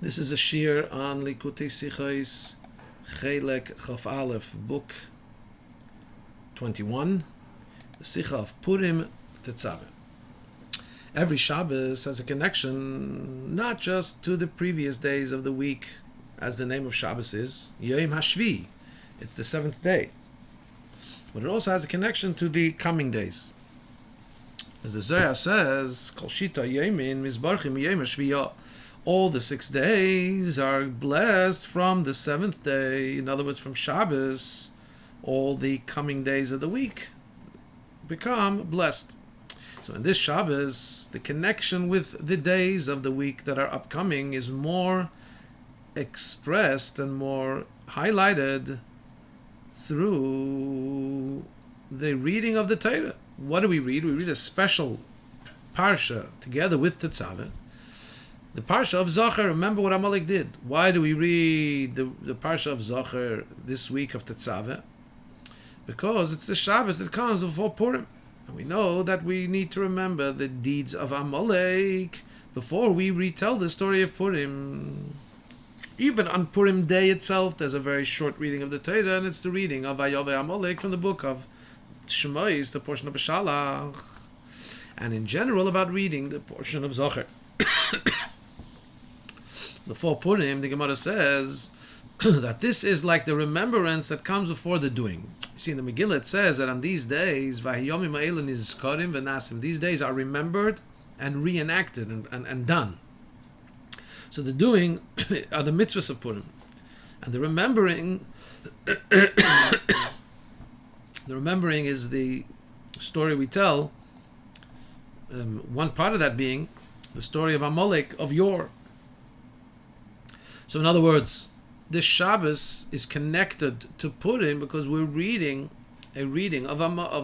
This is a shir on Likutei Sichos, Chelek Chaf Aleph, book 21, the Sicha of Purim, Tetzaveh. Every Shabbos has a connection not just to the previous days of the week, as the name of Shabbos is, Yom HaShvi, it's the seventh day, but it also has a connection to the coming days. As the Zohar says, Kol Shita Yomin Mizbarchim Yom HaShvi, all the 6 days are blessed from the seventh day. In other words, from Shabbos, all the coming days of the week become blessed. So in this Shabbos, the connection with the days of the week that are upcoming is more expressed and more highlighted through the reading of the Torah. What do we read? We read a special parsha together with Tetzaveh. The Parsha of Zachar, remember what Amalek did. Why do we read the Parsha of Zachar this week of Tetzaveh? Because it's the Shabbos that comes before Purim. And we know that we need to remember the deeds of Amalek before we retell the story of Purim. Even on Purim day itself, there's a very short reading of the Torah, and it's the reading of Vayove Amalek from the book of Shemais, the portion of Beshalach. And in general, about reading the portion of Zachar. Before Purim, the Gemara says that this is like the remembrance that comes before the doing. You see, in the Megillah it says that on these days, these days are remembered and reenacted and done. So the doing are the mitzvahs of Purim. And the remembering, is the story we tell, one part of that being the story of Amalek of yore. So in other words, this Shabbos is connected to Purim because we're reading a reading of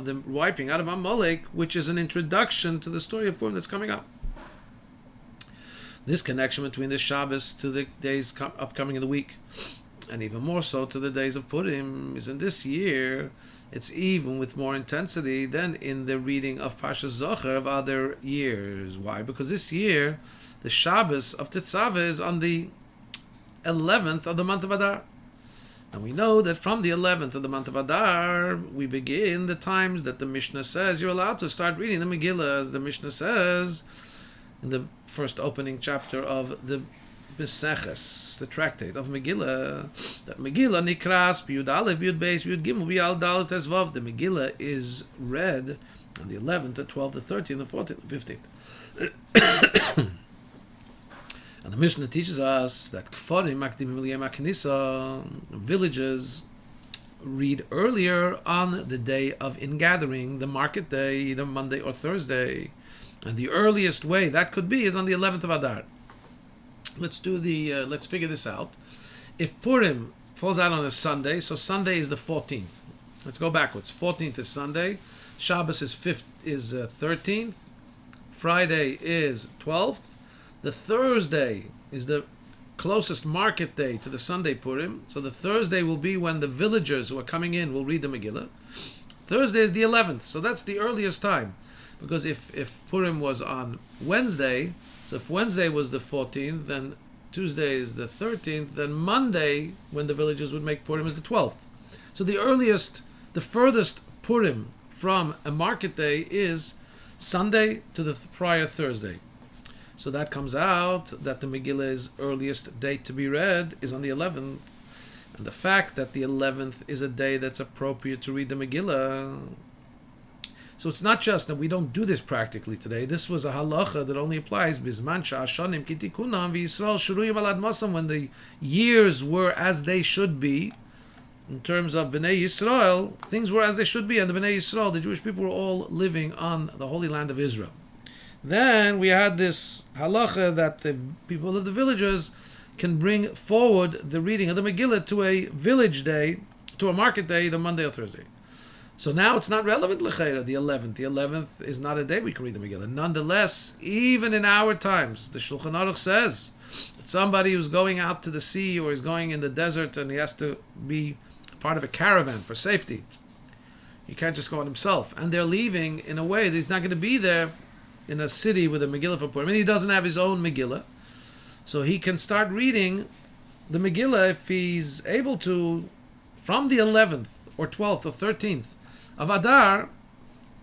the wiping out of Amalek, which is an introduction to the story of Purim that's coming up. This connection between the Shabbos to the days upcoming in the week, and even more so to the days of Purim, is in this year, it's even with more intensity than in the reading of Parsha Zachar of other years. Why? Because this year, the Shabbos of Tetzaveh is on the 11th of the month of Adar. And we know that from the 11th of the month of Adar, we begin the times that the Mishnah says you're allowed to start reading the Megillah, as the Mishnah says in the first opening chapter of the Meseches, the tractate of Megillah, that Megillah nikras b'yud aleph b'yud beis b'yud gimel b'yal dalet tesvav. The Megillah is read on the 11th, the 12th, the 13th, the 14th, the 15th. And the Mishnah teaches us that Kfarim makdimim liyom haknisa, villages read earlier on the day of ingathering, the market day, either Monday or Thursday. And the earliest way that could be is on the 11th of Adar. Let's figure this out. If Purim falls out on a Sunday, so Sunday is the 14th. Let's go backwards. 14th is Sunday, Shabbos is 13th, Friday is 12th. The Thursday is the closest market day to the Sunday Purim. So the Thursday will be when the villagers who are coming in will read the Megillah. Thursday is the 11th. So that's the earliest time. Because if Purim was on Wednesday, so if Wednesday was the 14th, then Tuesday is the 13th, then Monday, when the villagers would make Purim, is the 12th. So the furthest Purim from a market day is Sunday to the prior Thursday. So that comes out that the Megillah's earliest date to be read is on the 11th. And the fact that the 11th is a day that's appropriate to read the Megillah. So it's not just that we don't do this practically today. This was a halacha that only applies Bizman Sha'ashanim Kitikunam V'Yisrael Shuruyim Alad Masam, when the years were as they should be. In terms of Bnei Yisrael, things were as they should be, and the Bnei Yisrael, the Jewish people, were all living on the Holy Land of Israel. Then we had this halacha that the people of the villages can bring forward the reading of the Megillah to a village day, to a market day, the Monday or Thursday. So now it's not relevant l'cheira, the 11th. The 11th is not a day we can read the Megillah. Nonetheless, even in our times, the Shulchan Aruch says that somebody who's going out to the sea or is going in the desert and he has to be part of a caravan for safety, he can't just go on himself. And they're leaving in a way that he's not going to be there in a city with a Megillah for Purim. I mean, he doesn't have his own Megillah. So he can start reading the Megillah if he's able to from the 11th or 12th or 13th of Adar,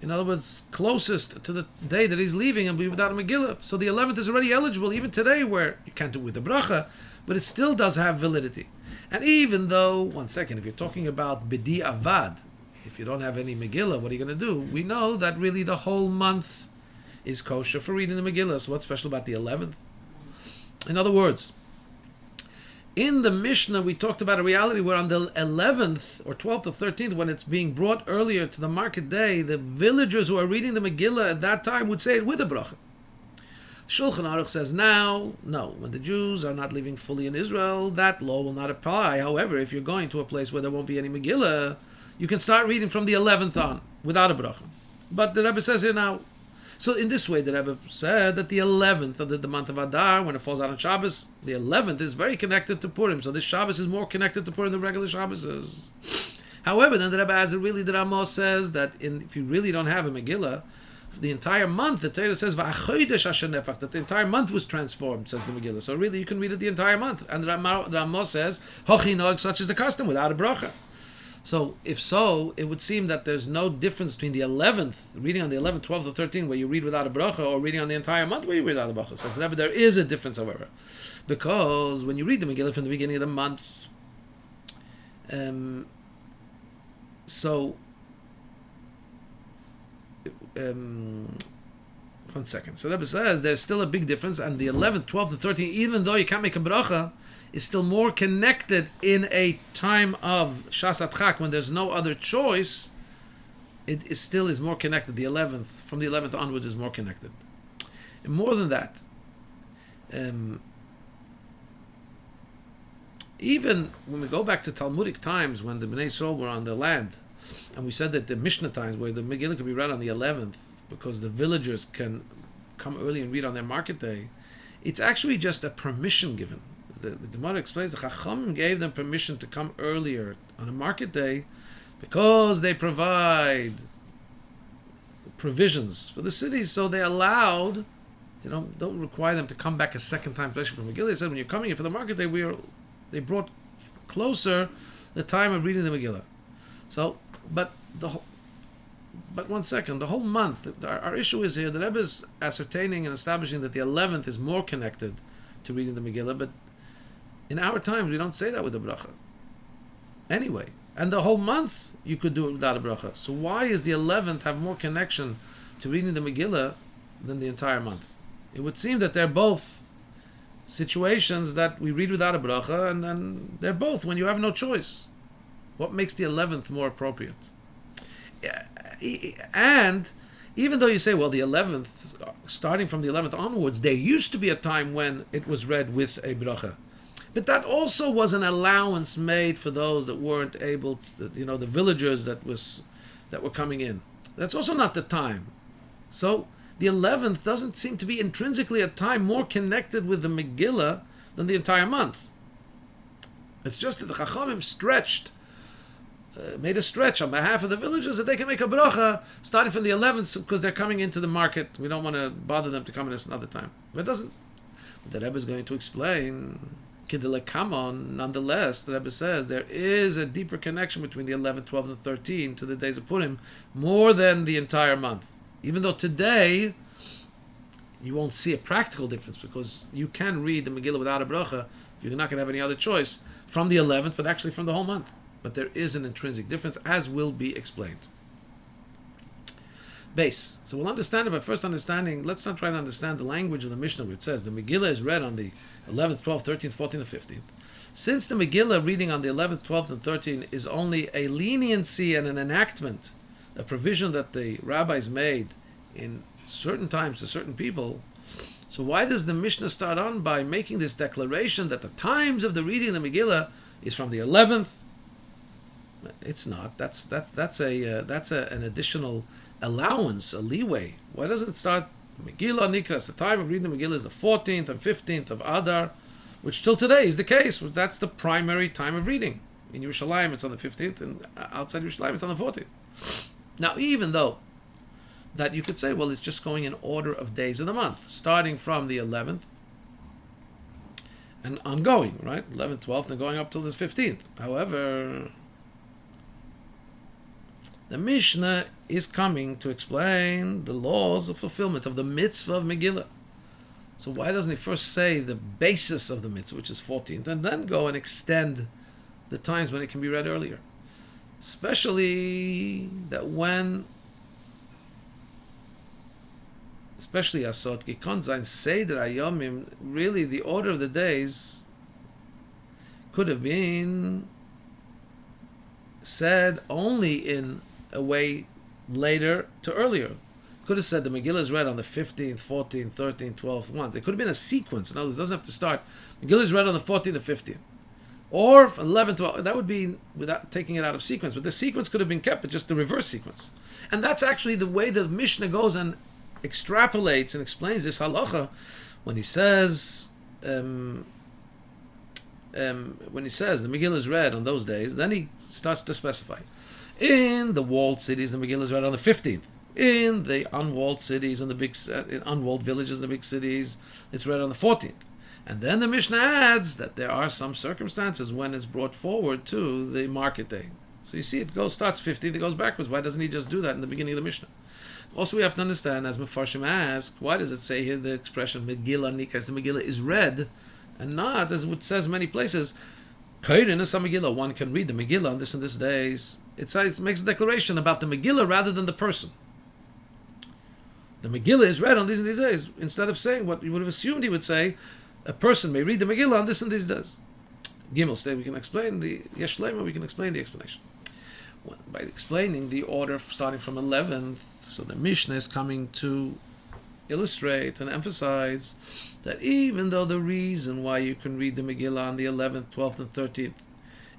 in other words, closest to the day that he's leaving and be without a Megillah. So the 11th is already eligible, even today, where you can't do it with the bracha, but it still does have validity. And even though, one second, if you're talking about Bidi Avad, if you don't have any Megillah, what are you going to do? We know that really the whole month is kosher for reading the Megillah. So what's special about the 11th? In other words, in the Mishnah, we talked about a reality where on the 11th or 12th or 13th, when it's being brought earlier to the market day, the villagers who are reading the Megillah at that time would say it with a bracha. Shulchan Aruch says now, no, when the Jews are not living fully in Israel, that law will not apply. However, if you're going to a place where there won't be any Megillah, you can start reading from the 11th on, without a bracha. But the Rebbe says here now, so in this way, the Rebbe said that the 11th of the month of Adar, when it falls out on Shabbos, the 11th is very connected to Purim. So this Shabbos is more connected to Purim than regular Shabbos is. However, then the Rebbe adds, really the Ramos says that if you really don't have a Megillah, for the entire month, the Torah says, that the entire month was transformed, says the Megillah. So really, you can read it the entire month. And the Ramos says, such is the custom, without a bracha. So, if so, it would seem that there's no difference between the 11th, reading on the 11th, 12th, or 13th, where you read without a bracha, or reading on the entire month where you read without a bracha. Says the Rebbe, there is a difference, however. Because when you read the Megillah from the beginning of the month, one second. So the Rebbe says there's still a big difference, and the 11th, 12th, and 13th, even though you can't make a bracha, is still more connected in a time of Shas Adchak when there's no other choice. It still is more connected. The 11th, from the 11th onwards, is more connected. And more than that, even when we go back to Talmudic times, when the Bnei Yisrael were on the land, and we said that the Mishnah times, where the Megillah could be read on the 11th, because the villagers can come early and read on their market day, it's actually just a permission given. The Gemara explains the Chachamim gave them permission to come earlier on a market day because they provide provisions for the cities, so they allowed, don't require them to come back a second time, especially from Megillah. They said when you're coming in for the market day, they brought closer the time of reading the Megillah. So, but one second, the whole month, our issue is here, the Rebbe is ascertaining and establishing that the 11th is more connected to reading the Megillah, but in our times, we don't say that with the bracha. Anyway, and the whole month, you could do it without a bracha. So why is the 11th have more connection to reading the Megillah than the entire month? It would seem that they're both situations that we read without a bracha, and they're both when you have no choice. What makes the 11th more appropriate? And even though you say, well, the 11th, starting from the 11th onwards, there used to be a time when it was read with a bracha. But that also was an allowance made for those that weren't able to, the villagers that were coming in. That's also not the time. So the 11th doesn't seem to be intrinsically a time more connected with the Megillah than the entire month. It's just that the Chachamim made a stretch on behalf of the villagers that they can make a bracha starting from the 11th because they're coming into the market. We don't want to bother them to come in at another time. But it doesn't. The Rebbe is going to explain. Nonetheless, the Rebbe says there is a deeper connection between the 11th, 12th, and 13th to the days of Purim, more than the entire month. Even though today you won't see a practical difference because you can read the Megillah without a bracha if you're not going to have any other choice from the 11th, but actually from the whole month. But there is an intrinsic difference, as will be explained. Base. So we'll understand it by first understanding. Let's not try to understand the language of the Mishnah where it says the Megillah is read on the 11th, 12th, 13th, 14th, and 15th. Since the Megillah reading on the 11th, 12th, and 13th is only a leniency and an enactment, a provision that the rabbis made in certain times to certain people, so why does the Mishnah start on by making this declaration that the times of the reading of the Megillah is from the 11th? It's not. That's an additional allowance, a leeway. Why doesn't it start Megillah Nikras? The time of reading the Megillah is the 14th and 15th of Adar, which till today is the case. That's the primary time of reading. In Yerushalayim it's on the 15th, and outside Yerushalayim it's on the 14th. Now, even though that you could say, well, it's just going in order of days of the month, starting from the 11th and ongoing, right? 11th, 12th, and going up till the 15th. However, the Mishnah is coming to explain the laws of fulfillment of the mitzvah of Megillah. So why doesn't he first say the basis of the mitzvah, which is 14th, and then go and extend the times when it can be read earlier? Especially Asot Gikon Zayin Seder Ayomim, really the order of the days could have been said only in a way later to earlier. Could have said the Megillah is read on the 15th, 14th, 13th, 12th, once. It could have been a sequence. In other words, it doesn't have to start. Megillah is read on the 14th or 15th. Or 11th, 12th. That would be without taking it out of sequence. But the sequence could have been kept, but just the reverse sequence. And that's actually the way the Mishnah goes and extrapolates and explains this halacha when he says the Megillah is read on those days. Then he starts to specify. In the walled cities, the Megillah is read on the 15th. In the unwalled cities and the big unwalled villages, the big cities, it's read on the 14th. And then the Mishnah adds that there are some circumstances when it's brought forward to the market day. So you see, starts 15th, it goes backwards. Why doesn't he just do that in the beginning of the Mishnah? Also, we have to understand, as Mefarshim ask, why does it say here the expression Megillah Nikas? The Megillah is read, and not, as it says many places, Kairin is a Megillah. One can read the Megillah on this and this days. It makes a declaration about the Megillah rather than the person. The Megillah is read on these and these days, instead of saying what you would have assumed he would say, a person may read the Megillah on this and these days. Gimel, today we can explain the Yesh Leima, we can explain the explanation. By explaining the order starting from 11th, so the Mishnah is coming to illustrate and emphasize that even though the reason why you can read the Megillah on the 11th, 12th, and 13th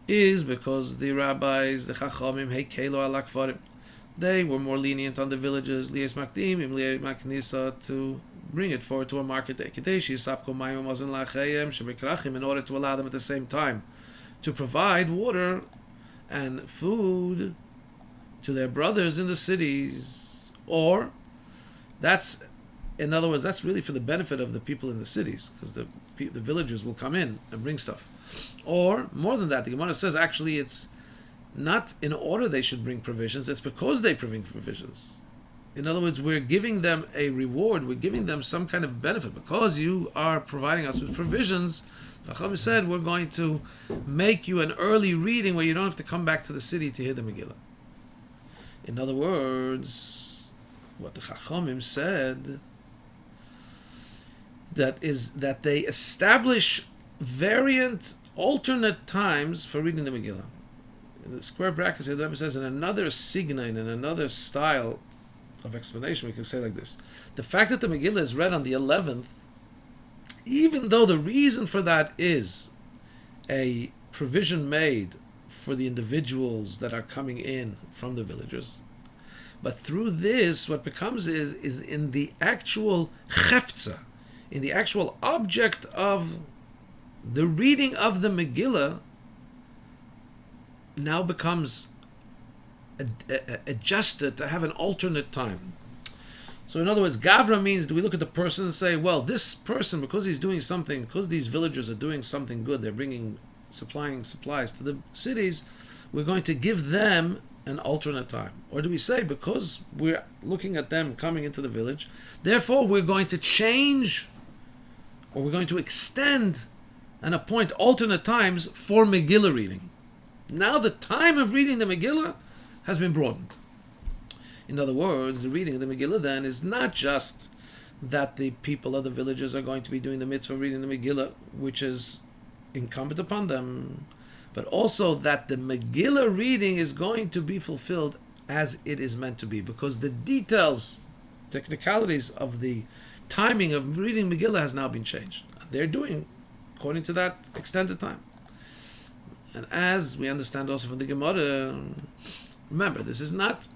is because the rabbis, the Chachamim, Heikelo ala Kfarim, they were more lenient on the villages, Lies Makdimim, Lies Maknisa, to bring it forward to a market day. In order to allow them at the same time to provide water and food to their brothers in the cities. Or, in other words, that's really for the benefit of the people in the cities, because the villagers will come in and bring stuff. Or, more than that, the Gemara says actually it's not in order they should bring provisions, it's because they bring provisions. In other words, we're giving them a reward, we're giving them some kind of benefit. Because you are providing us with provisions, Chacham said, we're going to make you an early reading where you don't have to come back to the city to hear the Megillah. In other words, what the Chachamim said, that is that they establish alternate times for reading the Megillah. In the square brackets here, the Rabbi says, in another signain, in another style of explanation, we can say like this. The fact that the Megillah is read on the 11th, even though the reason for that is a provision made for the individuals that are coming in from the villagers, but through this, what becomes is in the actual chefza, in the actual object of the reading of the Megillah, now becomes adjusted to have an alternate time. So in other words, Gavra means, do we look at the person and say, well, this person, because he's doing something, because these villagers are doing something good, they're supplying supplies to the cities, we're going to give them an alternate time? Or do we say, because we're looking at them coming into the village, therefore we're going to change, or we're going to extend and appoint alternate times for Megillah reading? Now the time of reading the Megillah has been broadened. In other words, the reading of the Megillah then is not just that the people of the villages are going to be doing the mitzvah of reading the Megillah, which is incumbent upon them, but also that the Megillah reading is going to be fulfilled as it is meant to be, because the details, technicalities of the timing of reading Megillah has now been changed. They're doing according to that extended time. And as we understand also from the Gemara, remember, this is not,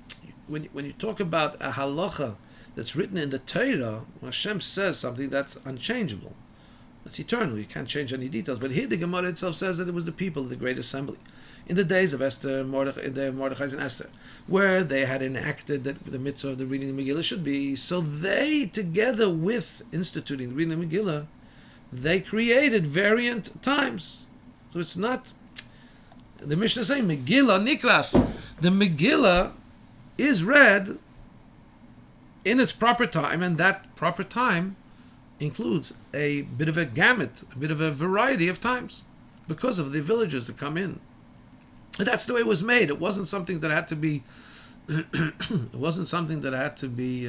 when you talk about a halacha that's written in the Torah, when Hashem says something that's unchangeable, that's eternal, you can't change any details. But here the Gemara itself says that it was the people of the Great Assembly, in the days of Esther, in the Mordechai and Esther, where they had enacted that the mitzvah of the reading of the Megillah should be, so they, together with instituting the reading of the Megillah, they created variant times. So it's not, the Mishnah is saying, Megillah Nikras. The Megillah is read in its proper time, and that proper time includes a bit of a gamut, a bit of a variety of times, because of the villagers that come in. And that's the way it was made. It wasn't something that had to be it wasn't something that had to be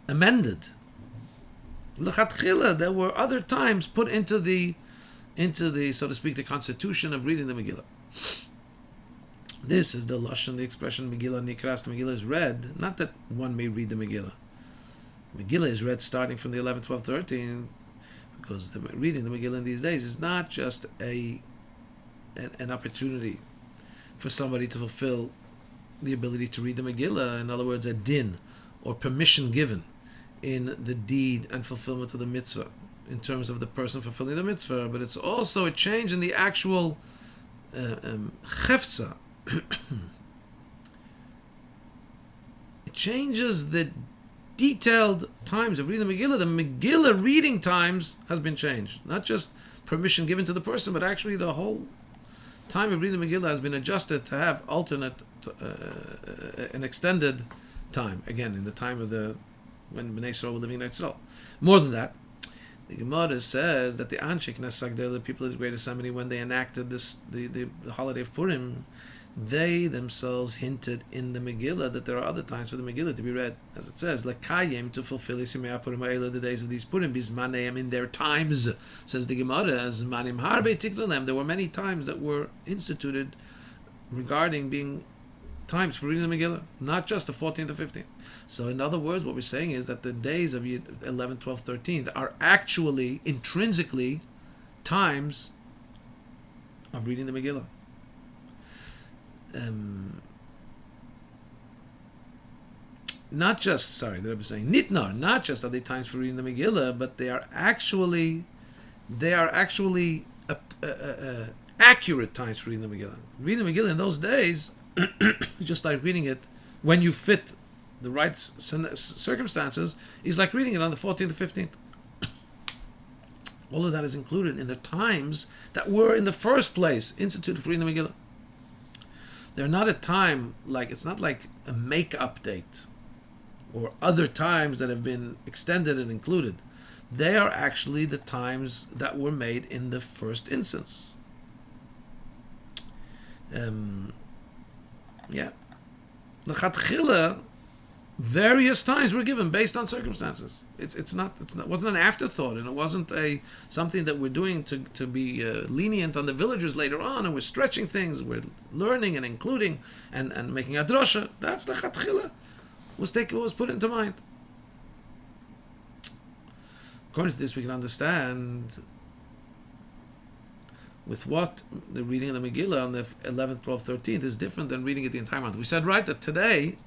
amended. L'chatchila, there were other times put into the so to speak the constitution of reading the Megillah. This is the lashon, the expression Megillah Nikras. The Megillah is read, not that one may read the Megillah. Megillah is read starting from the 11th, 12th, 13th, because reading the Megillah in these days is not just an opportunity for somebody to fulfill the ability to read the Megillah. In other words, a din or permission given in the deed and fulfillment of the mitzvah in terms of the person fulfilling the mitzvah, but it's also a change in the actual chefza. It changes the detailed times of reading the Megillah. The Megillah reading times has been changed. Not just permission given to the person, but actually the whole time of reading the Megillah has been adjusted to have alternate, an extended time. Again, in the time of when Bnei Yisrael were living in Israel. More than that, the Gemara says that the Anshe Knesset, the people of the Great Assembly, when they enacted the holiday of Purim, they themselves hinted in the Megillah that there are other times for the Megillah to be read, as it says, "Lekayim," to fulfill Yisimei Purim ha'ela, the days of these Purim, bizmaneim, in their times, says the Gemara, as manim harbe tiknulem. There were many times that were instituted regarding being times for reading the Megillah, not just the 14th or 15th. So in other words, what we're saying is that the days of 11th, 12th, 13th are actually intrinsically times of reading the Megillah. Not just, the Rabbi is saying, nitnar, not just are they times for reading the Megillah, but they are actually accurate times for reading the Megillah. Reading the Megillah in those days, just like reading it when you fit the right circumstances, is like reading it on the 14th or 15th. All of that is included in the times that were in the first place instituted for reading the Megillah. They're not a time it's not like a make-up date or other times that have been extended and included. They are actually the times that were made in the first instance. L'chatchila, various times were given based on circumstances. It wasn't an afterthought, and it wasn't something that we're doing to be lenient on the villagers later on, and we're stretching things, we're learning and including and making a drosha. That's the chatchila was put into mind. According to this, we can understand with what the reading of the Megillah on the 11th, 12th, 13th is different than reading it the entire month. We said that today,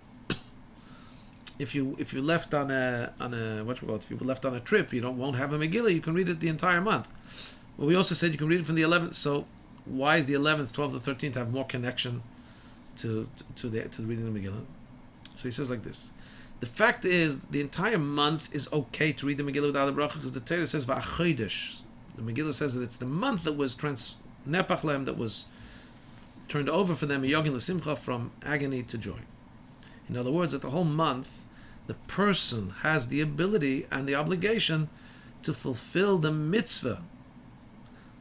if you left on a trip, you won't have a Megillah. You can read it the entire month. But we also said you can read it from the 11th. So why is the 11th, 12th, or 13th have more connection to the reading of the Megillah? So he says like this: the fact is, the entire month is okay to read the Megillah without a bracha, because the Torah says va'achodesh. The Megillah says that it's the month that was nepach lehem, that was turned over for them, yogin l'simcha, from agony to joy. In other words, that the whole month, the person has the ability and the obligation to fulfill the mitzvah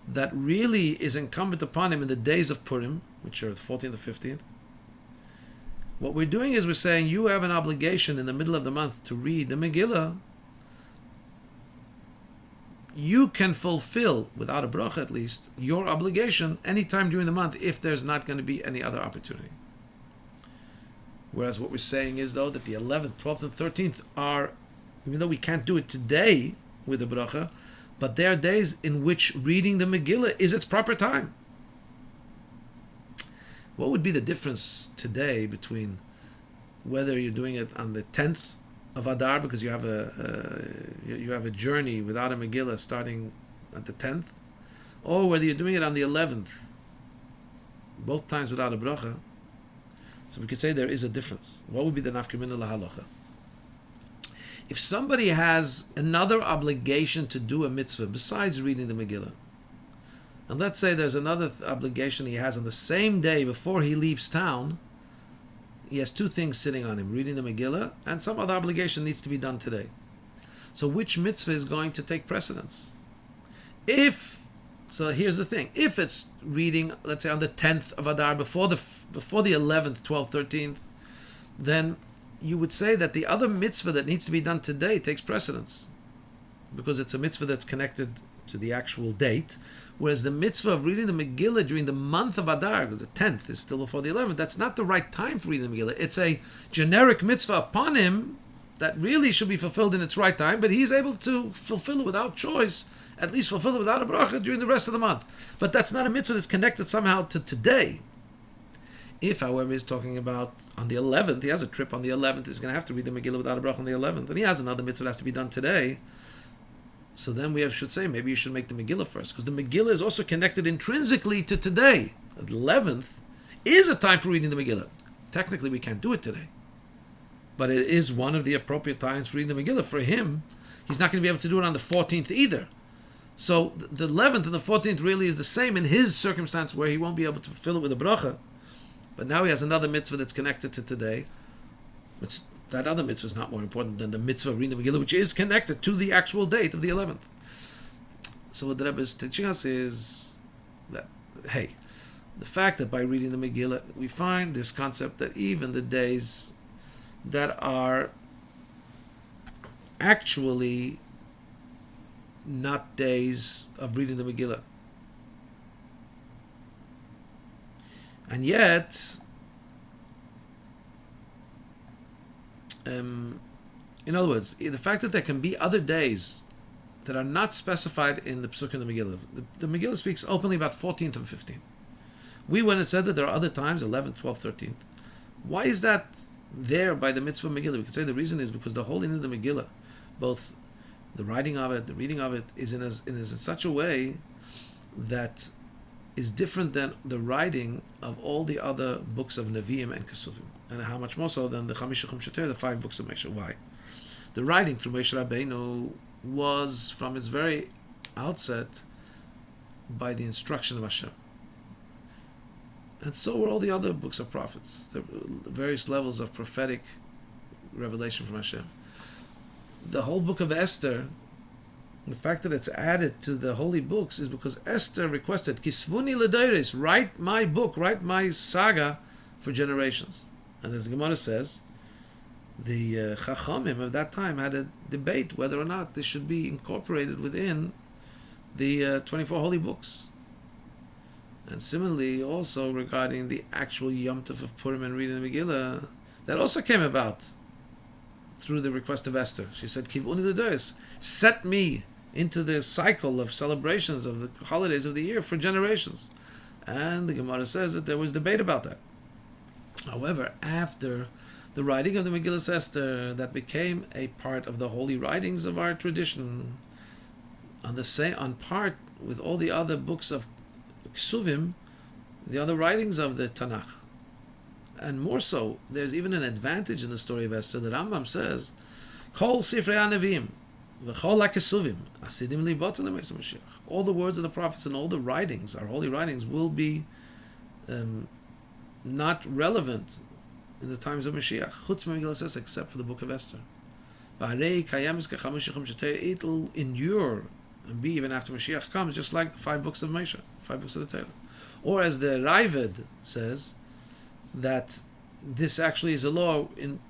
that really is incumbent upon him in the days of Purim, which are the 14th or 15th. What we're doing is we're saying you have an obligation in the middle of the month to read the Megillah. You can fulfill, without a bracha at least, your obligation anytime during the month if there's not going to be any other opportunity. Whereas what we're saying is, though, that the 11th, 12th, and 13th are, even though we can't do it today with the bracha, but they are days in which reading the Megillah is its proper time. What would be the difference today between whether you're doing it on the 10th of Adar, because you have a journey without a Megillah starting at the 10th, or whether you're doing it on the 11th, both times without a bracha? So we could say there is a difference. What would be the nafka mina lahalacha? If somebody has another obligation to do a mitzvah besides reading the Megillah, and let's say there's another obligation he has on the same day before he leaves town, he has two things sitting on him, reading the Megillah, and some other obligation needs to be done today. So which mitzvah is going to take precedence? So here's the thing. If it's reading, let's say on the 10th of Adar, before the 11th, 12th, 13th, then you would say that the other mitzvah that needs to be done today takes precedence, because it's a mitzvah that's connected to the actual date, whereas the mitzvah of reading the Megillah during the month of Adar, the 10th is still before the 11th, that's not the right time for reading the Megillah. It's a generic mitzvah upon him that really should be fulfilled in its right time, but he's able to fulfill it without choice, at least fulfill it without a bracha during the rest of the month. But that's not a mitzvah that's connected somehow to today. If, however, he's talking about on the 11th, he has a trip on the 11th, he's going to have to read the Megillah without a bracha on the 11th, and he has another mitzvah that has to be done today, so then we should say maybe you should make the Megillah first, because the Megillah is also connected intrinsically to today. The 11th is a time for reading the Megillah. Technically, we can't do it today, but it is one of the appropriate times for reading the Megillah. For him, he's not going to be able to do it on the 14th either. So the 11th and the 14th really is the same in his circumstance, where he won't be able to fulfill it with a bracha. But now he has another mitzvah that's connected to today. That other mitzvah is not more important than the mitzvah of reading the Megillah, which is connected to the actual date of the 11th. So what the Rebbe is teaching us is that, hey, the fact that by reading the Megillah, we find this concept that even the days that are actually not days of reading the Megillah, and yet, in other words, the fact that there can be other days that are not specified in the Pesukah in the Megillah. The Megillah speaks openly about 14th and 15th. We went and said that there are other times, 11th, 12th, 13th. Why is that there by the mitzvah Megillah? We could say the reason is because the whole in the Megillah, both the writing of it, the reading of it, is in such a way that is different than the writing of all the other books of Nevi'im and Kesuvim, and how much more so than the Chamisha Chumshater, the 5 books of Moshe. Why? The writing through Moshe Rabbeinu was, from its very outset, by the instruction of Hashem. And so were all the other books of prophets, the various levels of prophetic revelation from Hashem. The whole book of Esther, the fact that it's added to the holy books is because Esther requested, Kisvuni l'deiros, write my book, write my saga for generations. And as the Gemara says, the Chachamim of that time had a debate whether or not this should be incorporated within the 24 holy books. And similarly, also regarding the actual Yom Tov of Purim and reading the Megillah, that also came about through the request of Esther. She said, Kivuni l'deiros, set me into the cycle of celebrations of the holidays of the year for generations. And the Gemara says that there was debate about that. However, after the writing of the Megillah Esther, that became a part of the holy writings of our tradition, on part with all the other books of Kesuvim, the other writings of the Tanakh. And more so, there's even an advantage in the story of Esther. The Rambam says, Kol Sifrei HaNevi'im v'chol HaKesuvim asidim libotu l'meis HaMashiach. All the words of the prophets and all the writings, our holy writings, will be not relevant in the times of Mashiach, chutz Megillah says, except for the book of Esther. It will endure and be even after Mashiach comes, just like the 5 books of Moshe, 5 books of the Torah. Or as the Raavad says, that this actually is a law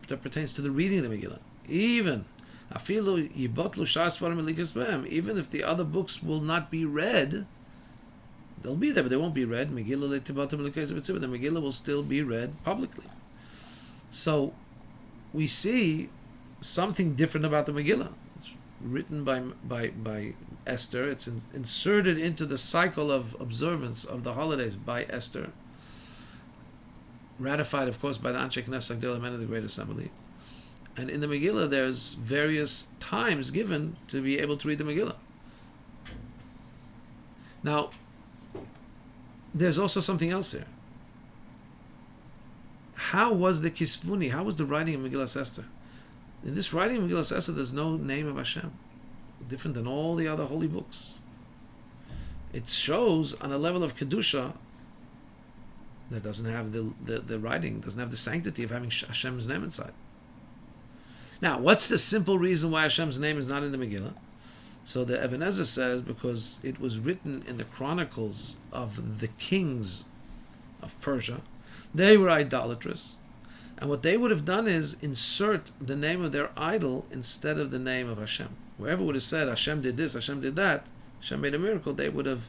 that pertains to the reading of the Megillah. Even even if the other books will not be read, they'll be there, but they won't be read. The Megillah will still be read publicly. So we see something different about the Megillah. It's written by Esther. It's inserted into the cycle of observance of the holidays by Esther. Ratified, of course, by the Anshe Knesset Agdela, men of the Great Assembly. And in the Megillah, there's various times given to be able to read the Megillah. Now, there's also something else here. How was the Kisvuni, how was the writing of Megillah Esther? In this writing of Megillas Esther, there's no name of Hashem, different than all the other holy books. It shows on a level of Kedusha that doesn't have the writing, doesn't have the sanctity of having Hashem's name inside. Now, what's the simple reason why Hashem's name is not in the Megillah? So the Ebenezer says because it was written in the chronicles of the kings of Persia. They were idolatrous. And what they would have done is insert the name of their idol instead of the name of Hashem. Wherever would have said Hashem did this, Hashem did that, Hashem made a miracle, they would have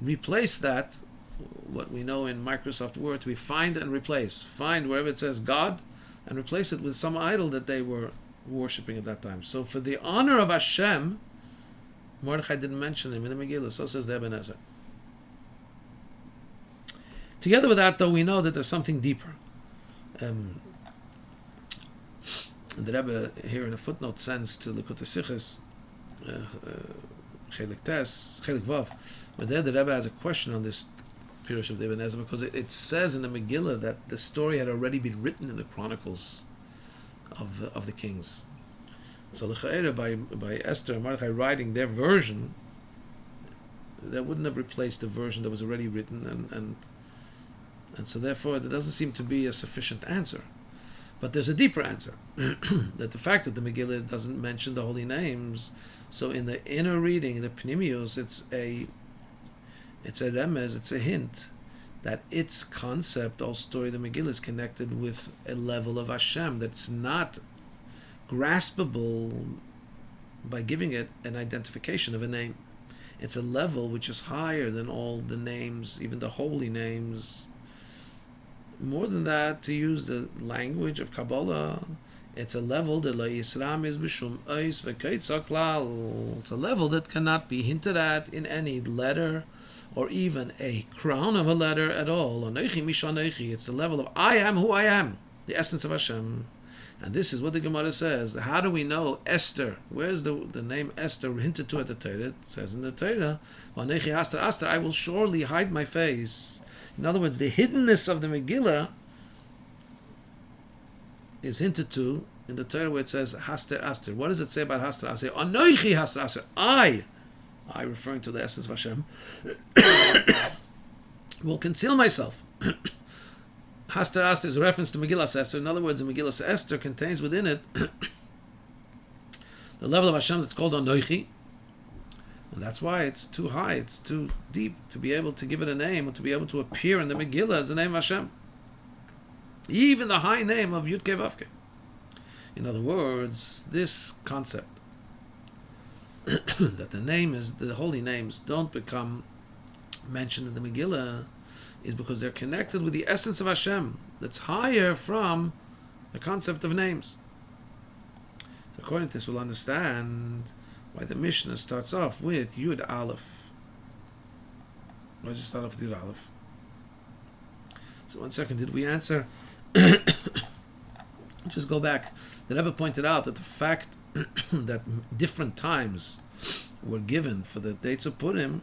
replaced that, what we know in Microsoft Word, to be find and replace. Find wherever it says God and replace it with some idol that they were worshipping at that time. So for the honor of Hashem, Mordechai didn't mention him in the Megillah, so says the Ebenezer. Together with that, though, we know that there's something deeper. The Rebbe here in a footnote sends to Likutei Sichos, Chelek Tes, Chelek Vav, but there the Rebbe has a question on this Pirush of the Ebenezer, because it says in the Megillah that the story had already been written in the chronicles of the kings. So l'cha'era, by Esther and Mordechai writing their version, that wouldn't have replaced the version that was already written, and so therefore there doesn't seem to be a sufficient answer. But there's a deeper answer, that the fact that the Megillah doesn't mention the holy names, so in the inner reading, the Pnimius, it's a remez, it's a hint that its concept, all story of the Megillah, is connected with a level of Hashem that's not graspable by giving it an identification of a name. It's a level which is higher than all the names, even the holy names. More than that, to use the language of Kabbalah, it's a level that la yisram is b'shum ois v'keitza klal. It's a level that cannot be hinted at in any letter, or even a crown of a letter at all. Anochi mishanechi. It's the level of I am who I am, the essence of Hashem. And this is what the Gemara says. How do we know Esther? Where's the name Esther hinted to at the Torah? It says in the Torah, Anochi Aster Aster, I will surely hide my face. In other words, the hiddenness of the Megillah is hinted to in the Torah where it says Haster Aster. What does it say about Haster Aster? Anochi Haster Aster. I referring to the essence of Hashem, will conceal myself. Haster Aster is a reference to Megillas Esther. In other words, the Megillas Esther contains within it the level of Hashem that's called Anochi. And that's why it's too high, it's too deep to be able to give it a name, or to be able to appear in the Megillah as the name of Hashem. Even the high name of Yud Kei Vav Kei. In other words, this concept that the holy names don't become mentioned in the Megillah is because they're connected with the essence of Hashem that's higher from the concept of names. So according to this, we'll understand why the Mishnah starts off with Yud Aleph. Why does it start off with Yud Aleph? So 1 second, did we answer? Just go back. The Rebbe pointed out that the fact that different times were given for the dates of Purim,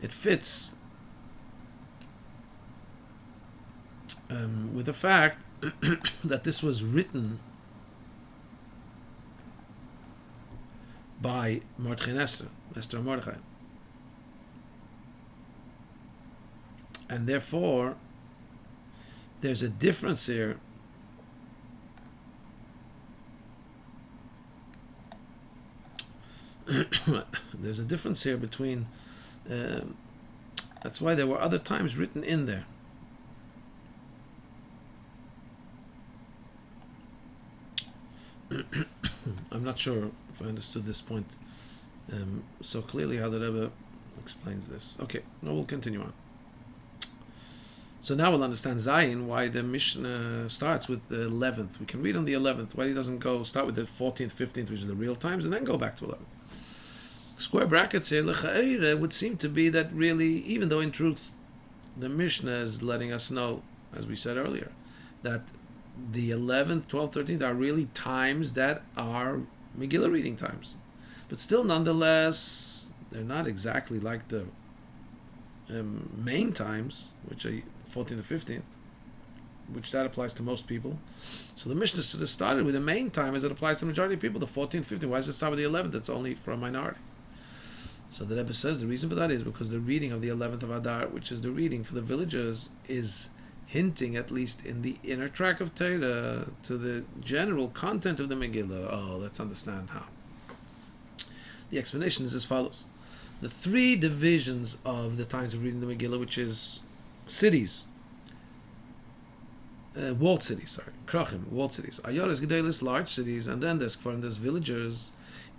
it fits with the fact that this was written by Mordechai and Esther and Mordechai. And therefore, there's a difference here there's a difference here between that's why there were other times written in there. I'm not sure if I understood this point so clearly, how the Rebbe explains this. Okay, now we'll continue on. So now we'll understand Zayin, why the Mishnah starts with the 11th. We can read on the 11th. Why he doesn't start with the 14th, 15th, which is the real times, and then go back to 11. Square brackets here, l'cha'eira, would seem to be that really, even though in truth the Mishnah is letting us know, as we said earlier, that the 11th, 12th, 13th are really times that are Megillah reading times. But still, nonetheless, they're not exactly like the main times, which are 14th to 15th. which that applies to most people. So the Mishnah should have started with the main time as it applies to the majority of people, the 14th, 15th. Why does it start with the 11th? It's only for a minority. So the Rebbe says the reason for that is because the reading of the 11th of Adar, which is the reading for the villagers, is hinting, at least in the inner track of Torah, to the general content of the Megillah. Oh, let's understand how. The explanation is as follows. The three divisions of the times of reading the Megillah, which is cities, walled cities, krachim, walled cities, ayoras gedolos, large cities, and then there's kfarim, there's villagers.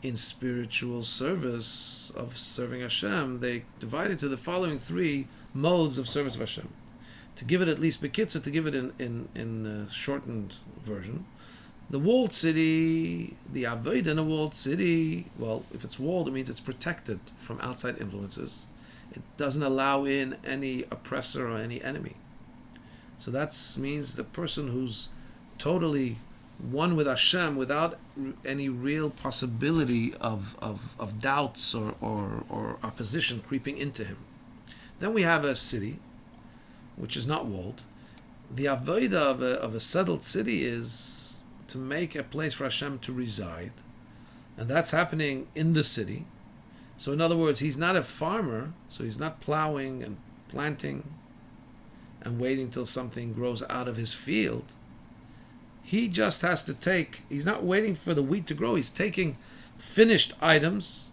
In spiritual service of serving Hashem, they divide into the following three modes of service of Hashem. To give it at least bekitza, to give it in shortened version, the walled city, the avodah in a walled city, well, if it's walled, it means it's protected from outside influences. It doesn't allow in any oppressor or any enemy. So that means the person who's totally one with Hashem without any real possibility of doubts or opposition creeping into him. Then we have a city which is not walled. The avodah of a settled city is to make a place for Hashem to reside, and that's happening in the city. So in other words, he's not a farmer, so he's not plowing and planting and waiting till something grows out of his field. He just has to he's not waiting for the wheat to grow, he's taking finished items,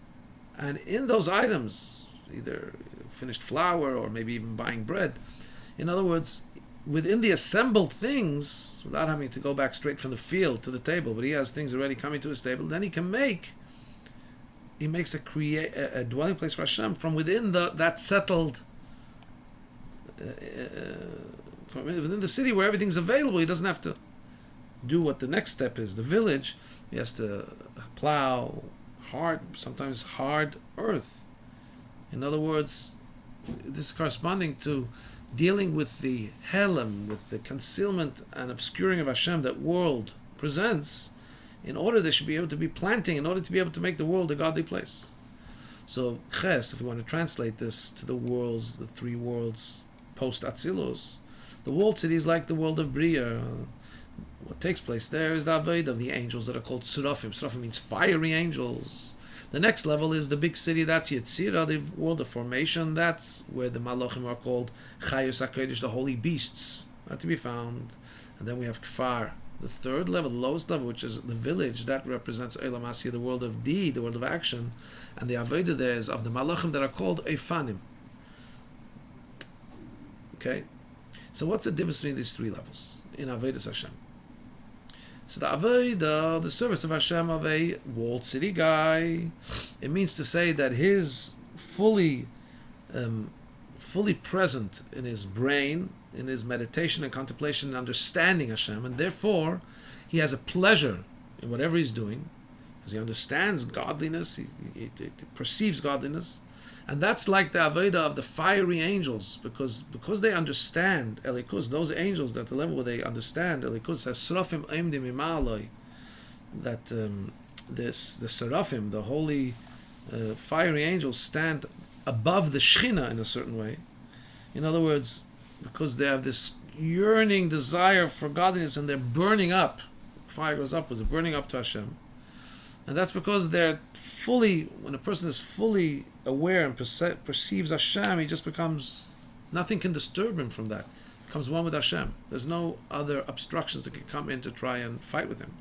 and in those items, either finished flour or maybe even buying bread. In other words, within the assembled things, without having to go back straight from the field to the table, but he has things already coming to his table, then he makes a dwelling place for Hashem from within that settled, from within the city where everything's available. He doesn't have to do what the next step is, the village. He has to plow sometimes hard earth. In other words, this is corresponding to dealing with the helem, with the concealment and obscuring of Hashem that world presents, in order they should be able to be planting, in order to be able to make the world a godly place. So Ches, if we want to translate this to the worlds, the three worlds post Atzilos, the walled city is like the world of Bria. What takes place there is the avodah of the angels that are called Serafim. Serafim means fiery angels. The next level is the big city, that's Yetzirah, the world of formation. That's where the Malachim are called Chayos HaKodesh, the holy beasts, are to be found. And then we have Kfar, the third level, the lowest level, which is the village. That represents Olam Asiyah, the world of deed, the world of action. And the avodah there is of the Malachim that are called Eifanim. Okay? So what's the difference between these three levels in Avodas Hashem? So the avodah, the service of Hashem of a walled city guy, it means to say that his fully present in his brain, in his meditation and contemplation and understanding Hashem, and therefore he has a pleasure in whatever he's doing, because he understands godliness, he perceives godliness. And that's like the avodah of the fiery angels, because they understand Elikus, those angels, at the level where they understand Elikus, says Serafim Eimdim Imaloi, that the Serafim, the holy fiery angels, stand above the Shechina in a certain way. In other words, because they have this yearning desire for godliness, and they're burning up. Fire goes upwards, they're burning up to Hashem. And that's because they're fully, when a person is fully aware and perceives Hashem, he just becomes, nothing can disturb him from that. He becomes one with Hashem. There's no other obstructions that can come in to try and fight with him.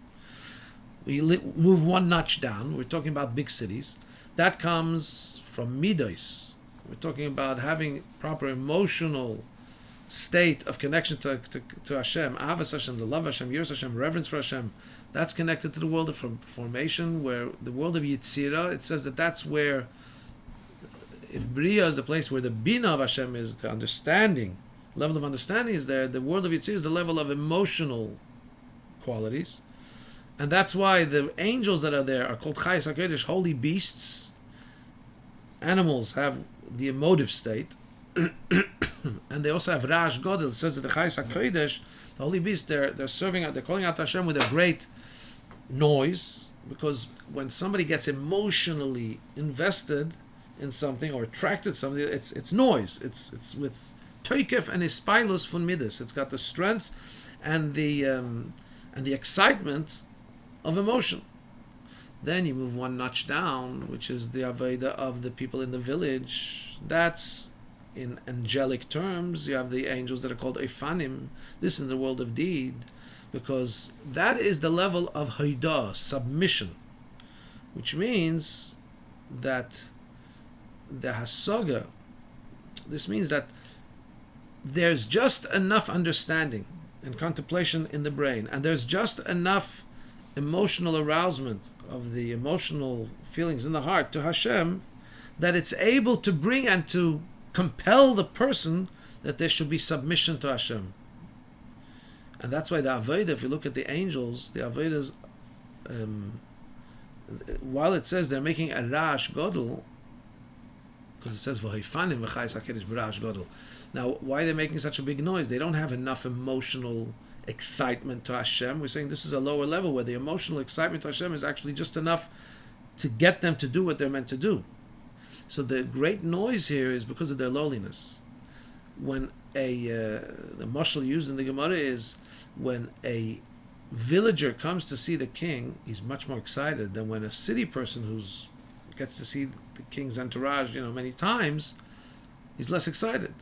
We move one notch down. We're talking about big cities. That comes from Midos. We're talking about having proper emotional state of connection to Hashem, Avas Hashem, the love of Hashem, Yiras Hashem, reverence for Hashem. That's connected to the world of formation, where the world of Yetzirah, it says that that's where, if Bria is the place where the Bina of Hashem is, the understanding, level of understanding is there, the world of Yetzirah is the level of emotional qualities. And that's why the angels that are there are called Chayos HaKodesh, holy beasts. Animals have the emotive state. And they also have Rash Godel. It says that the Chayos HaKodesh, the holy beasts, they're serving out, they're calling out to Hashem with a great noise, because when somebody gets emotionally invested in something or attracted to something, it's noise. It's with Toikef and Ispilus von Midas. It's got the strength and the excitement of emotion. Then you move one notch down, which is the Avodah of the people in the village. That's in angelic terms. You have the angels that are called Eifanim. This is the world of deed, because that is the level of Haidah, submission, which means that the Hasaga, this means that there's just enough understanding and contemplation in the brain, and there's just enough emotional arousement of the emotional feelings in the heart to Hashem, that it's able to bring and to compel the person that there should be submission to Hashem. And that's why the Avodah, if you look at the angels, the Avodas, while it says they're making a Rash Godel, because it says V'hoifanim v'chayis HaKedesh b'Rash Godel. Now, why are they making such a big noise? They don't have enough emotional excitement to Hashem. We're saying this is a lower level where the emotional excitement to Hashem is actually just enough to get them to do what they're meant to do. So the great noise here is because of their lowliness. When the mashal used in the Gemara is when a villager comes to see the king, he's much more excited than when a city person who gets to see the king's entourage, many times, he's less excited.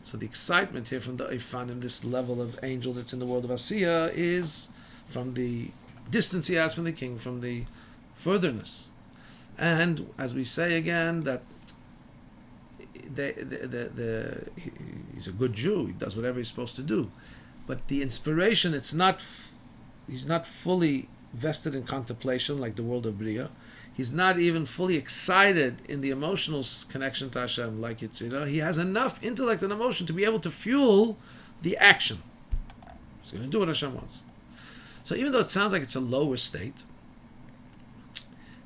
So the excitement here from the Eifanim, this level of angel that's in the world of Asiya, is from the distance he has from the king, from the furtherness. And as we say again, that he's a good Jew, he does whatever he's supposed to do. But the inspiration, he's not fully vested in contemplation like the world of Bria. He's not even fully excited in the emotional connection to Hashem like Yitzirah. He has enough intellect and emotion to be able to fuel the action. He's going to do what Hashem wants. So even though it sounds like it's a lower state,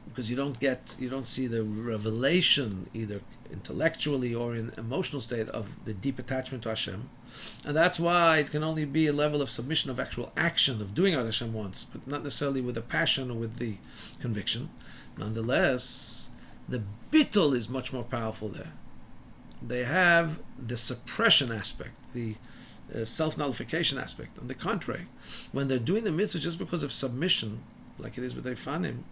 because you don't see the revelation either intellectually or in emotional state of the deep attachment to Hashem, and that's why it can only be a level of submission, of actual action, of doing what Hashem wants, but not necessarily with the passion or with the conviction. Nonetheless, the bittul is much more powerful there. They have the suppression aspect, the self-nullification aspect. On the contrary, when they're doing the mitzvah just because of submission, like it is with Eifanim,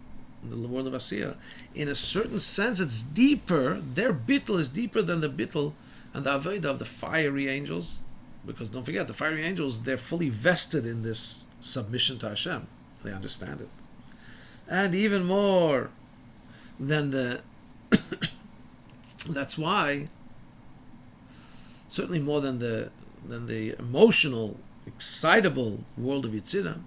in the world of Asiya, in a certain sense it's deeper, their bittul is deeper than the bittul and the avodah of the fiery angels, because don't forget, the fiery angels, they're fully vested in this submission to Hashem. They understand it. And even more than that's why, certainly more than the emotional, excitable world of Yitzirah,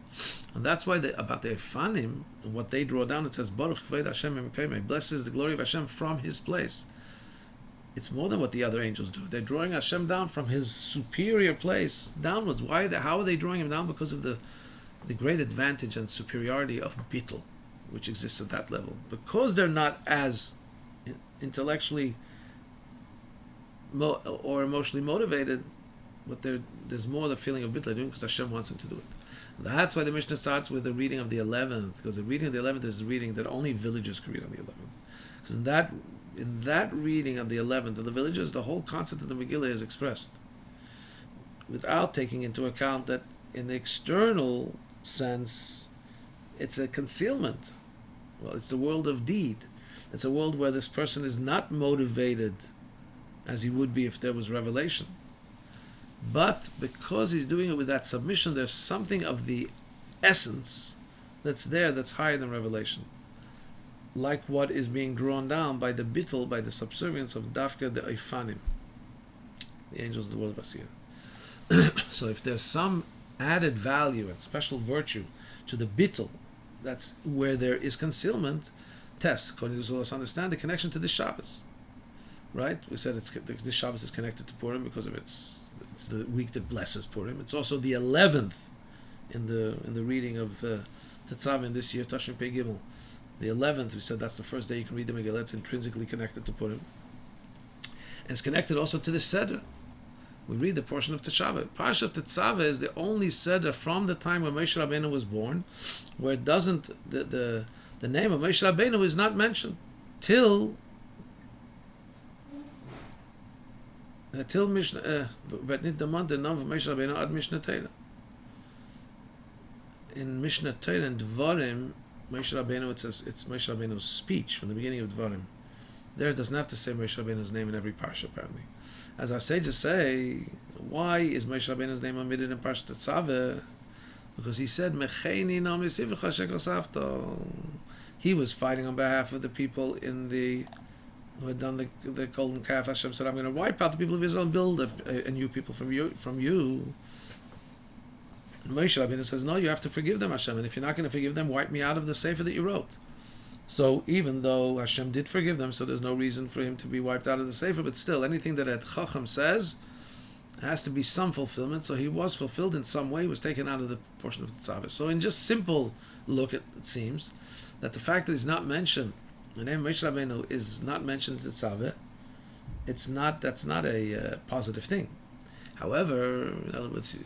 and that's why about the Eifanim and what they draw down, it says Baruch Kved Hashem Emekayim, blesses the glory of Hashem from His place. It's more than what the other angels do. They're drawing Hashem down from His superior place downwards. How are they drawing Him down? Because of the great advantage and superiority of bittul, which exists at that level. Because they're not as intellectually or emotionally motivated, but there's more the feeling of bittul they're doing because Hashem wants them to do it. And that's why the Mishnah starts with the reading of the 11th, because the reading of the 11th is the reading that only villagers can read on the 11th. Because in that reading of the 11th of the villagers, the whole concept of the Megillah is expressed, without taking into account that in the external sense, it's a concealment. Well, it's the world of deed. It's a world where this person is not motivated as he would be if there was revelation. But because he's doing it with that submission, there's something of the essence that's there that's higher than revelation. Like what is being drawn down by the bittul, by the subservience of Dafka the Eifanim, the angels of the world of Asiya. So if there's some added value and special virtue to the bittul, that's where there is concealment. Test, according to us, understand the connection to this Shabbos, right? We said this Shabbos is connected to Purim because of it's the week that blesses Purim. It's also the 11th in the reading of Tetzaveh in this year, Tashim Pei Gimel. The 11th, we said that's the first day you can read the Megillah. It's intrinsically connected to Purim, and it's connected also to the Seder. We read the portion of Tetzaveh. Parshat Tetzaveh is the only Seder from the time when Moshe Rabbeinu was born, where it doesn't the name of Moshe Rabbeinu is not mentioned till Mishnah. The name of Moshe Rabbeinu ad Mishnah Teira. in Mishnah Torah and Dvarim, Moshe Rabbeinu, it says it's Moshe Rabbeinu's speech from the beginning of Dvarim. There it doesn't have to say Moshe Rabbeinu's name in every parsha, apparently. As our sages say, why is Moshe Rabbeinu's name omitted in Parsha Tetzaveh? Because he said, Mecheini no misivcha shekosavto. He was fighting on behalf of the people who had done the golden calf. Hashem said, I'm going to wipe out the people of Israel and build a new people from you. And Moshe Rabbeinu says, no, you have to forgive them, Hashem. And if you're not going to forgive them, wipe me out of the sefer that you wrote. So even though Hashem did forgive them, so there's no reason for him to be wiped out of the sefer, but still, anything that a Chacham says has to be some fulfillment. So he was fulfilled in some way, was taken out of the portion of Tetzaveh. So in just simple look, it seems that the fact that he's not mentioned, the name Moshe Rabbeinu is not mentioned in Tetzaveh, that's not a positive thing. However, in other words,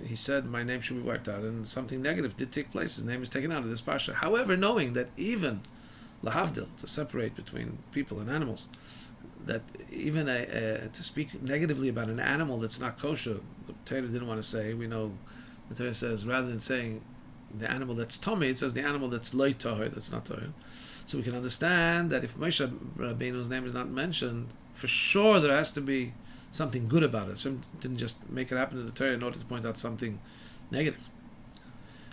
he said, my name should be wiped out, and something negative did take place. His name is taken out of this parsha. However, knowing that even lahavdil, to separate between people and animals, that even to speak negatively about an animal that's not kosher, the Torah didn't want to say. We know the Torah says, rather than saying the animal that's tummy, it says the animal that's loy tahor, that's not tahor. So we can understand that if Moshe Rabbeinu's name is not mentioned, for sure there has to be something good about it. Hashem didn't just make it happen to the Torah in order to point out something negative.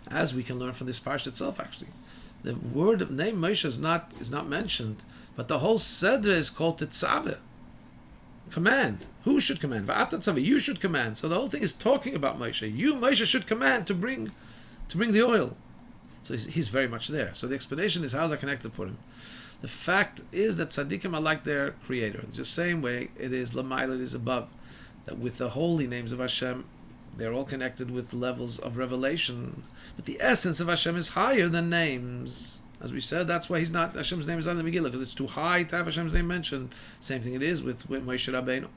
As we can learn from this parsha itself, actually. The word of name Moshe is not mentioned, but the whole Sedra is called Tetzaveh. Command. Who should command? Va'at you should command. So the whole thing is talking about Moshe. You, Moshe, should command to bring the oil. So he's very much there. So the explanation is, how is that connected to Purim? The fact is that tzaddikim are like their creator. In the same way it is Lamaila, it is above. That with the holy names of Hashem, they're all connected with levels of revelation. But the essence of Hashem is higher than names. As we said, that's why Hashem's name is not in the Megillah, because it's too high to have Hashem's name mentioned. Same thing it is with Moshe Rabbeinu.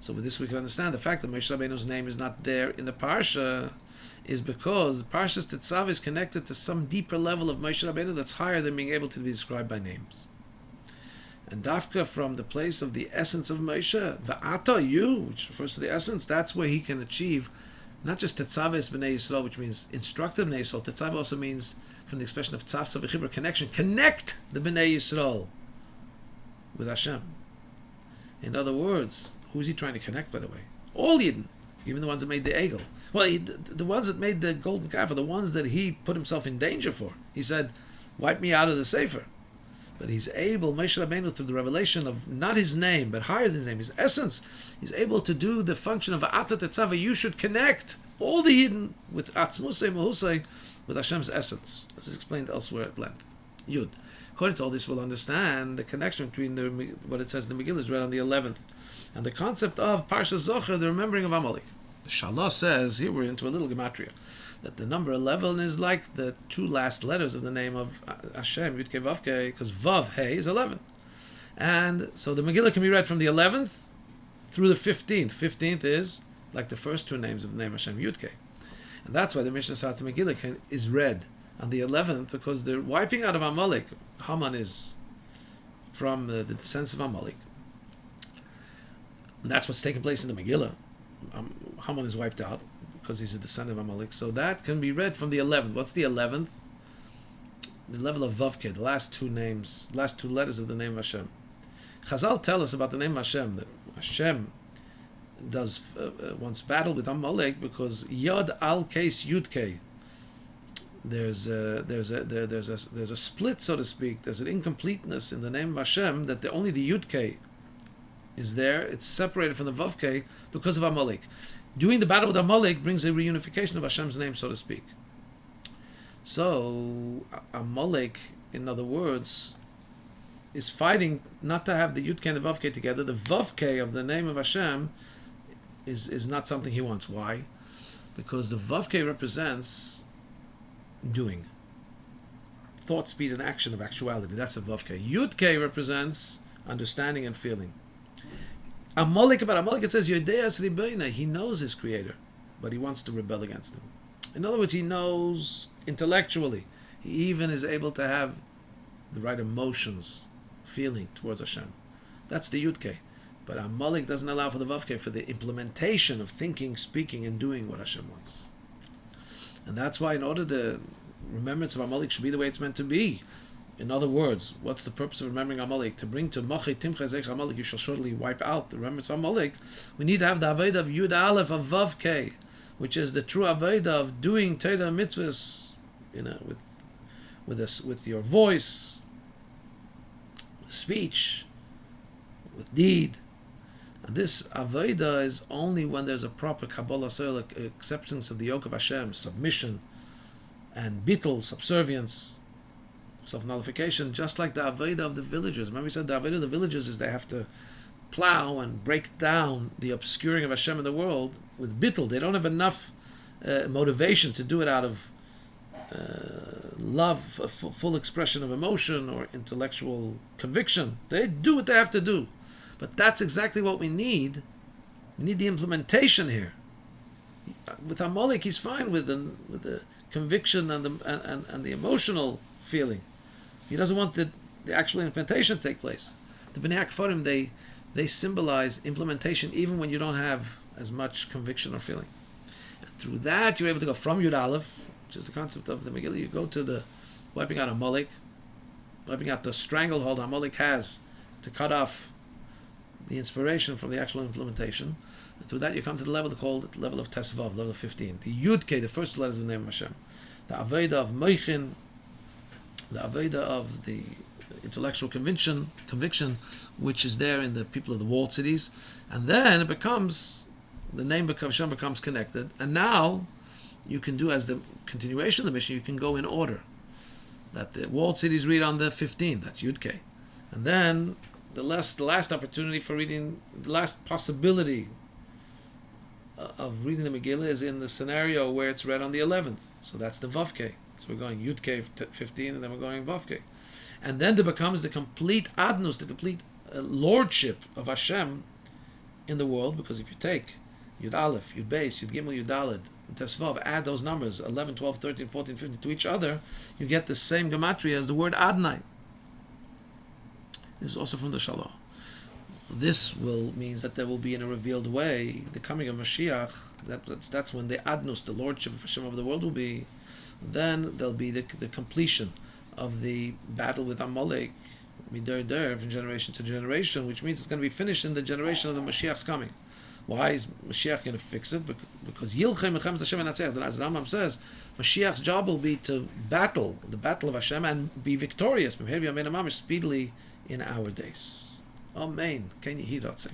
So with this we can understand the fact that Moshe Rabbeinu's name is not there in the Parsha is because Parshas Tetzaveh is connected to some deeper level of Moshe Rabbeinu that's higher than being able to be described by names. And Dafka, from the place of the essence of Moshe, Va'ata, you, which refers to the essence, that's where he can achieve not just Tetzaveh B'nai Yisrael, which means instruct the B'nai Yisrael. Tetzaveh also means, from the expression of Tzavsa V'chibra, connection. Connect the B'nai Yisrael with Hashem. In other words, who is he trying to connect, by the way? All Yidden, even the ones that made the Egel. Well, the ones that made the golden calf are the ones that he put himself in danger for. He said, wipe me out of the Sefer. But he's able, Moshe Rabbeinu, through the revelation of not his name, but higher than his name, his essence, he's able to do the function of Va'ata Tetzaveh. You should connect all the Yidden with Atzmusei Mahusei, with Hashem's essence, as is explained elsewhere at length. Yud. According to all this, we'll understand the connection between what it says in the Megillah is read on the 11th, and the concept of Parsha Zocher, the remembering of Amalek. The Shalah says, here we're into a little gematria, that the number 11 is like the two last letters of the name of Hashem, Yud Kei Vav Kei, because Vav Hey is 11. And so the Megillah can be read from the 11th through the 15th. 15th is like the first two names of the name Hashem, Yud Kei. And that's why the Mishnah Satz Megillah is read on the 11th, because they're wiping out of Amalek. Haman is from the descendants of Amalek. And that's what's taking place in the Megillah. Haman is wiped out because he's a descendant of Amalek. So that can be read from the 11th. What's the 11th? The level of Vavke, the last two letters of the name of Hashem. Chazal tell us about the name of Hashem, that Hashem does once battle with Amalek because Yod al Case Yud Kei. There's a split, so to speak. There's an incompleteness in the name of Hashem that only the Yud Kei is there. It's separated from the Vav Kei because of Amalek. Doing the battle with Amalek brings a reunification of Hashem's name, so to speak. So Amalek, in other words, is fighting not to have the Yud Kei and the Vav Kei together. The Vav Kei of the name of Hashem is not something he wants. Why? Because the Vav Kei represents doing. Thought, speed, and action of actuality. That's a Vav Kei. Yud Kei represents understanding and feeling. Amalek, about Amalek, it says, Yodeas Ribeina, he knows his creator, but he wants to rebel against him. In other words, he knows intellectually. He even is able to have the right emotions, feeling towards Hashem. That's the Yud Kei. But Amalek doesn't allow for the Vav Kei, for the implementation of thinking, speaking, and doing what Hashem wants. And that's why, in order the remembrance of Amalek should be the way it's meant to be. In other words, what's the purpose of remembering Amalek? To bring to Machei Timcha Zeich Amalek, you shall surely wipe out the remembrance of Amalek. We need to have the Avodah of Yud Aleph of Vav Kei, which is the true Avodah of doing Torah mitzvahs, with your voice, with speech, with deed. And this Avodah is only when there's a proper Kabbalah soil acceptance of the yoke of Hashem, submission, and bittul, subservience, self-nullification, just like the Avodah of the villagers. Remember we said the Avodah of the villagers is they have to plow and break down the obscuring of Hashem in the world with bittul. They don't have enough motivation to do it out of love, a full expression of emotion or intellectual conviction. They do what they have to do. But that's exactly what we need. We need the implementation here. With Amalek, he's fine with the conviction and the emotional feeling. He doesn't want the actual implementation to take place. The Bnei HaKfarim, they symbolize implementation even when you don't have as much conviction or feeling. And through that, you're able to go from Yud Aleph, which is the concept of the Megillah, you go to the wiping out Amalek, wiping out the stranglehold Amalek has to cut off the inspiration from the actual implementation. And through that, you come to the level called the level of Tetzaveh, level of 15. The Yud-Kei, the first letters of the name of Hashem. The Avodah of Moichin, the Avodah of the intellectual conviction, which is there in the people of the walled cities. And then it becomes, the name of Hashem becomes connected. And now, you can do as the continuation of the mission, you can go in order. That the walled cities read on the 15, that's Yud-Kei. And then, the last opportunity for reading, the last possibility of reading the Megillah is in the scenario where it's read on the 11th. So that's the Vav-Kei. So we're going Yud-Kei 15 and then we're going Vav-Kei. And then there becomes the complete Adnus, the complete lordship of Hashem in the world, because if you take Yud Aleph, Yud Beis, Yud Gimel, Yud Daled, and Tesvav, add those numbers, 11, 12, 13, 14, 15 to each other, you get the same gematria as the word Adonai. This is also from the Shalom. This means that there will be in a revealed way the coming of Mashiach. That's when the Adnus, the lordship of Hashem over the world, will be. Then there'll be the completion of the battle with Amalek, midar der, from generation to generation, which means it's going to be finished in the generation of the Mashiach's coming. Why is Mashiach going to fix it? Because Yilchem Echem Hashem Enatzech. As Rambam says, Mashiach's job will be to battle the battle of Hashem and be victorious speedily in our days. Amen. Ken Yehi Ratzon.